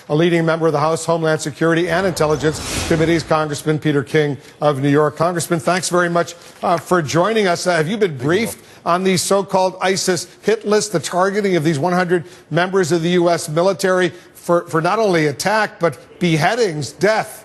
a leading member of the House Homeland Security and Intelligence Committees, Congressman Peter King of New York. Congressman, thanks very much for joining us. Have you been briefed on the so-called ISIS hit list, the targeting of these 100 members of the U.S. military for not only attack, but beheadings, death?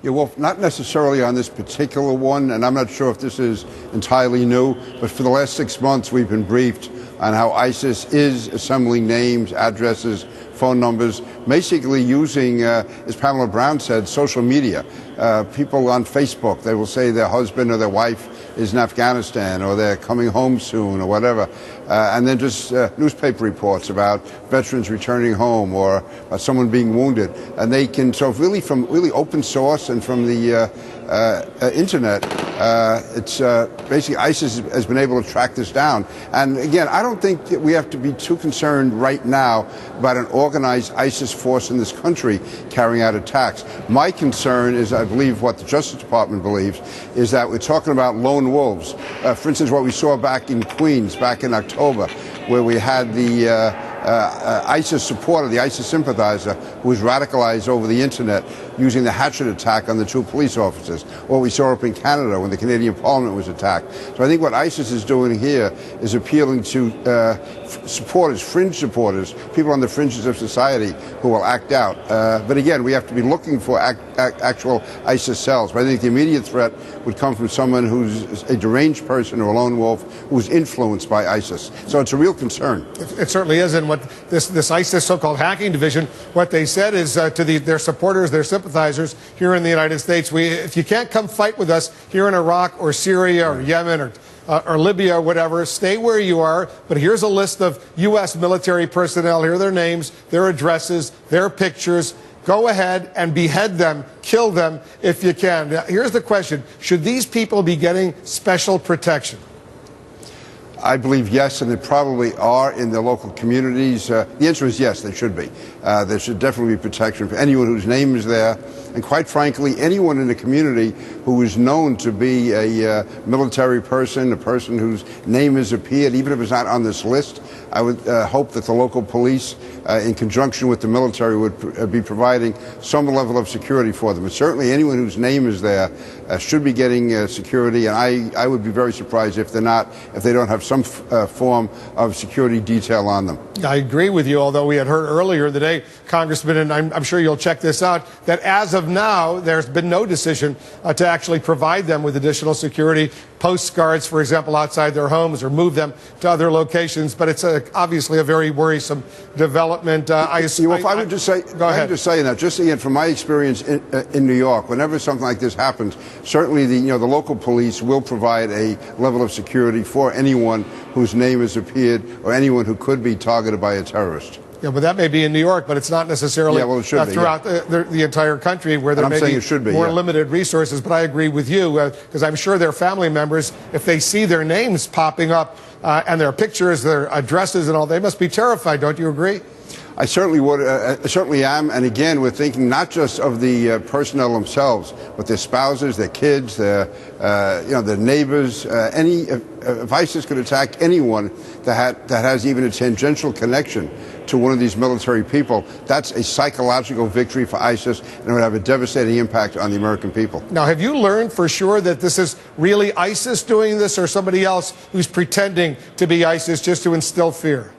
Yeah, well, not necessarily on this particular one, and I'm not sure if this is entirely new, but for the last 6 months we've been briefed on how ISIS is assembling names, addresses, phone numbers, basically using, as Pamela Brown said, social media. People on Facebook, they will say their husband or their wife is in Afghanistan or they're coming home soon or whatever. And then just newspaper reports about veterans returning home or someone being wounded. And they can, so really from really open source and from the internet, it's basically ISIS has been able to track this down. And again, I don't think that we have to be too concerned right now about an organized ISIS force in this country carrying out attacks. My concern is, I believe what the Justice Department believes, is that we're talking about lone wolves. For instance, what we saw back in Queens, back in October, where we had the ISIS supporter, the ISIS sympathizer, who was radicalized over the internet using the hatchet attack on the 2 police officers. Or we saw up in Canada when the Canadian Parliament was attacked. So I think what ISIS is doing here is appealing to supporters, fringe supporters, people on the fringes of society who will act out. But again, we have to be looking for actual ISIS cells. But I think the immediate threat would come from someone who's a deranged person or a lone wolf who's influenced by ISIS. So it's a real concern. It certainly is. And what this ISIS so-called hacking division, what they said is to their supporters, their sympathizers here in the United States, if you can't come fight with us here in Iraq or Syria or Yemen or Libya or whatever, stay where you are. But here's a list of U.S. military personnel. Here are their names, their addresses, their pictures. Go ahead and behead them, kill them if you can. Now, here's the question. Should these people be getting special protection? I believe yes, and they probably are in the local communities. The answer is yes, they should be. There should definitely be protection for anyone whose name is there. And quite frankly, anyone in the community who is known to be a military person, a person whose name has appeared, even if it's not on this list, I would hope that the local police, in conjunction with the military, would be providing some level of security for them. And certainly anyone whose name is there should be getting security, and I would be very surprised if they're not, if they don't have some form of security detail on them. I agree with you, although we had heard earlier today, Congressman, and I'm sure you'll check this out, that as of now, there's been no decision to actually provide them with additional security, post guards, for example, outside their homes or move them to other locations. But it's obviously a very worrisome development. I would just say, go ahead. Just saying that, just again, from my experience in New York, whenever something like this happens, certainly the local police will provide a level of security for anyone whose name has appeared or anyone who could be targeted by a terrorist. Yeah, but that may be in New York, but it's not necessarily throughout the entire country where there may be more limited resources. But I agree with you, because I'm sure their family members, if they see their names popping up and their pictures, their addresses and all, they must be terrified. Don't you agree? I certainly would. I certainly am. And again, we're thinking not just of the personnel themselves, but their spouses, their kids, their neighbors. If ISIS could attack anyone that has even a tangential connection to one of these military people, that's a psychological victory for ISIS, and it would have a devastating impact on the American people. Now, have you learned for sure that this is really ISIS doing this, or somebody else who's pretending to be ISIS just to instill fear?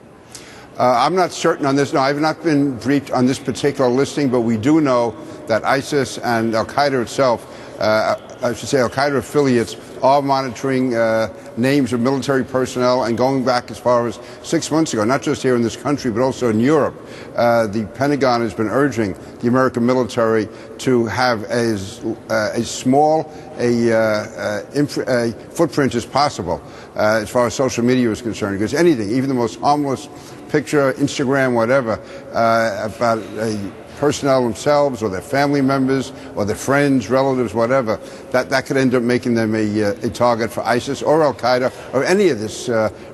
I'm not certain on this. No, I've not been briefed on this particular listing, but we do know that ISIS and Al-Qaeda itself, I should say Al-Qaeda affiliates, are monitoring names of military personnel, and going back as far as 6 months ago, not just here in this country, but also in Europe. The Pentagon has been urging the American military to have as small a footprint as possible as far as social media is concerned, because anything, even the most harmless picture, Instagram, whatever, about personnel themselves or their family members or their friends, relatives, whatever, that could end up making them a target for ISIS or Al-Qaeda or any of this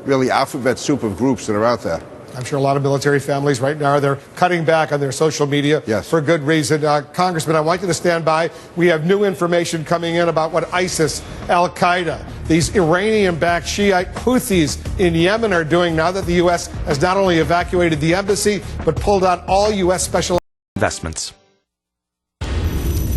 really alphabet soup of groups that are out there. I'm sure a lot of military families right now, they're cutting back on their social media for good reason. Congressman, I want you to stand by. We have new information coming in about what ISIS, Al-Qaeda, these Iranian-backed Shiite Houthis in Yemen are doing now that the U.S. has not only evacuated the embassy, but pulled out all U.S. special investments.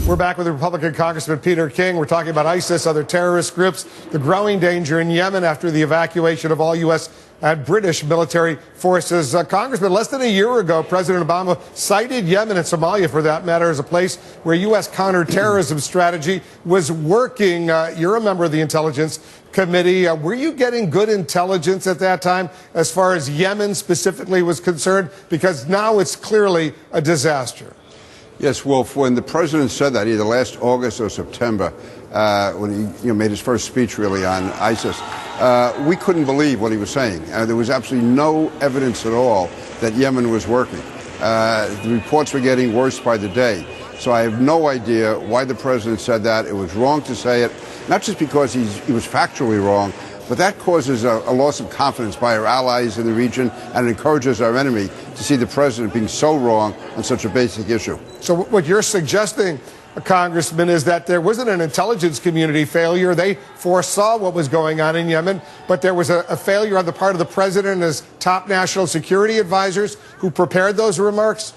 We're back with Republican Congressman Peter King. We're talking about ISIS, other terrorist groups, the growing danger in Yemen after the evacuation of all U.S. and British military forces. Congressman, less than a year ago, President Obama cited Yemen and Somalia, for that matter, as a place where U.S. counterterrorism strategy was working. You're a member of the Intelligence Committee. Were you getting good intelligence at that time as far as Yemen specifically was concerned? Because now it's clearly a disaster. Yes, Wolf, when the president said that, either last August or September, when he made his first speech really on ISIS, we couldn't believe what he was saying. There was absolutely no evidence at all that Yemen was working. The reports were getting worse by the day. So I have no idea why the president said that. It was wrong to say it, not just because he was factually wrong, but that causes a loss of confidence by our allies in the region and encourages our enemy to see the president being so wrong on such a basic issue. So what you're suggesting, Congressman, is that there wasn't an intelligence community failure. They foresaw what was going on in Yemen, but there was a failure on the part of the president and his top national security advisors who prepared those remarks?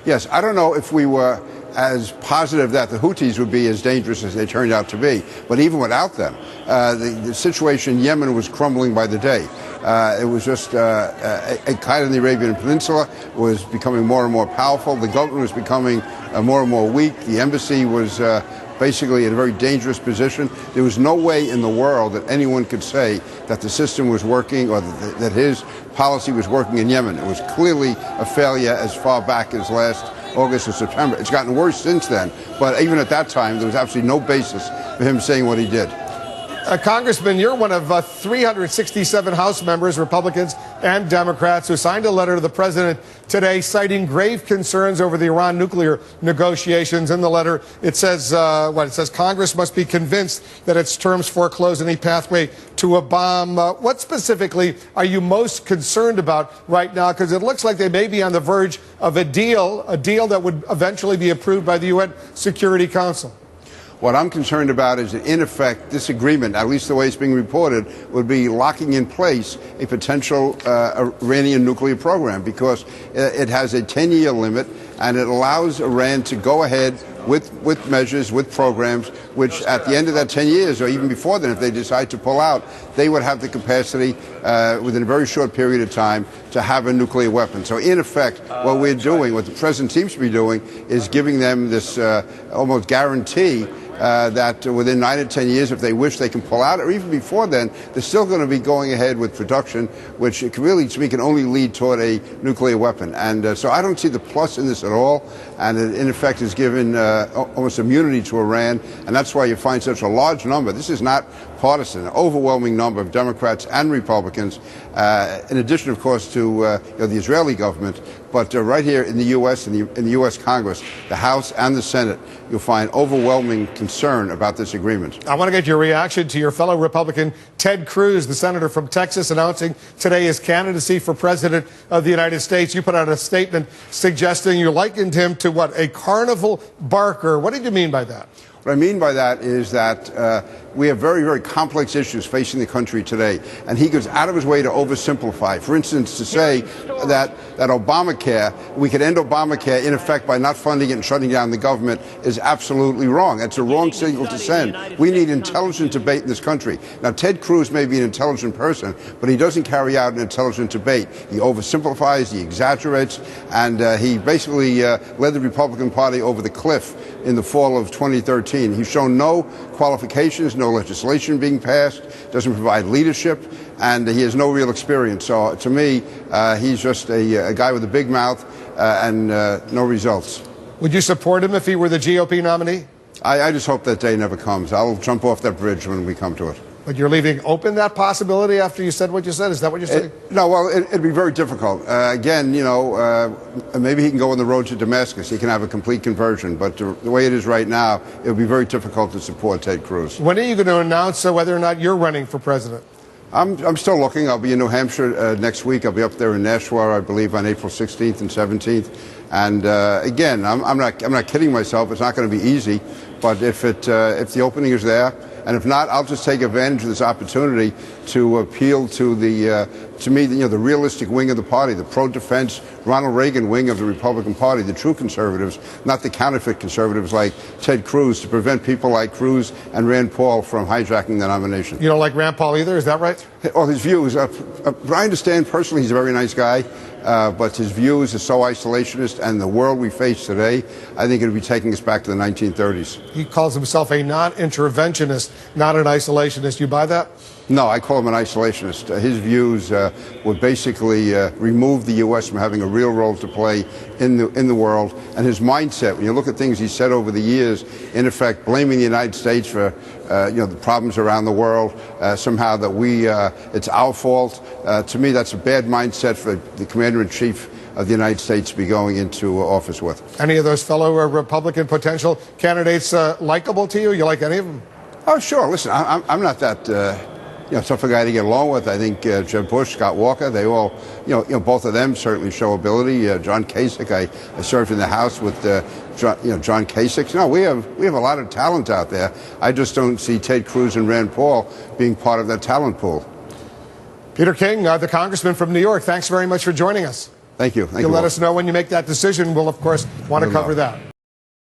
Yes, I don't know if we were as positive that the Houthis would be as dangerous as they turned out to be. But even without them, the situation in Yemen was crumbling by the day. It was just Al-Qaeda in the Arabian Peninsula was becoming more and more powerful. The government was becoming more and more weak. The embassy was basically in a very dangerous position. There was no way in the world that anyone could say that the system was working or that his policy was working in Yemen. It was clearly a failure as far back as last August or September. It's gotten worse since then, but even at that time, there was absolutely no basis for him saying what he did. Congressman, you're one of 367 House members, Republicans and Democrats, who signed a letter to the president today citing grave concerns over the Iran nuclear negotiations. In the letter, it says, it says Congress must be convinced that its terms foreclose any pathway to a bomb. What specifically are you most concerned about right now? Because it looks like they may be on the verge of a deal that would eventually be approved by the UN Security Council. What I'm concerned about is that, in effect, this agreement, at least the way it's being reported, would be locking in place a potential Iranian nuclear program, because it has a 10-year limit, and it allows Iran to go ahead with measures, with programs, which at the end of that 10 years, or even before then, if they decide to pull out, they would have the capacity within a very short period of time to have a nuclear weapon. So in effect, what we're doing, what the president seems to be doing, is giving them this almost guarantee that within 9 or 10 years, if they wish, they can pull out, or even before then, they're still going to be going ahead with production, which really, to me, can only lead toward a nuclear weapon. And so I don't see the plus in this at all, and it, in effect, is given almost immunity to Iran, and that's why you find such a large number. This is not partisan, an overwhelming number of Democrats and Republicans, in addition, of course, to the Israeli government. But right here in the U.S., in the U.S. Congress, the House and the Senate, you'll find overwhelming concern about this agreement. I want to get your reaction to your fellow Republican Ted Cruz, the senator from Texas, announcing today his candidacy for president of the United States. You put out a statement suggesting you likened him to what, a carnival barker. What did you mean by that? What I mean by that is that we have very, very complex issues facing the country today, and he goes out of his way to oversimplify. For instance, to say that Obamacare, we could end Obamacare in effect by not funding it and shutting down the government, is absolutely wrong. That's a wrong signal to send. We need intelligent debate in this country. Now, Ted Cruz may be an intelligent person, but he doesn't carry out an intelligent debate. He oversimplifies, he exaggerates, and he basically led the Republican Party over the cliff in the fall of 2013. He's shown no qualifications, no legislation being passed, doesn't provide leadership, and he has no real experience. So to me, he's just a guy with a big mouth and no results. Would you support him if he were the GOP nominee? I just hope that day never comes. I'll jump off that bridge when we come to it. But you're leaving open that possibility after you said what you said? Is that what you're saying? No, well, it'd be very difficult. Again, maybe he can go on the road to Damascus. He can have a complete conversion. But the way it is right now, it would be very difficult to support Ted Cruz. When are you going to announce whether or not you're running for president? I'm still looking. I'll be in New Hampshire next week. I'll be up there in Nashua, I believe, on April 16th and 17th. And again, I'm not kidding myself. It's not going to be easy, but if the opening is there, and if not, I'll just take advantage of this opportunity to appeal to to me, the realistic wing of the party, the pro-defense, Ronald Reagan wing of the Republican Party, the true conservatives, not the counterfeit conservatives like Ted Cruz, to prevent people like Cruz and Rand Paul from hijacking the nomination. You don't like Rand Paul either, is that right? Well, his views, I understand personally he's a very nice guy, but his views are so isolationist, and the world we face today, I think it would be taking us back to the 1930s. He calls himself a non-interventionist, not an isolationist. You buy that? No, I call him an isolationist. His views would basically remove the U.S. from having a real role to play in the world. And his mindset, when you look at things he said over the years, in effect blaming the United States for the problems around the world, somehow that it's our fault. To me, that's a bad mindset for the Commander-in-Chief of the United States to be going into office with. Any of those fellow Republican potential candidates likable to you? You like any of them? Oh, sure. Listen, I'm not that tough a guy to get along with. I think Jeb Bush, Scott Walker, they all, both of them certainly show ability. John Kasich, I served in the House with John Kasich. No, we have a lot of talent out there. I just don't see Ted Cruz and Rand Paul being part of that talent pool. Peter King, the congressman from New York, thanks very much for joining us. Thank you. You'll let us know when you make that decision. We'll, of course, want to cover that.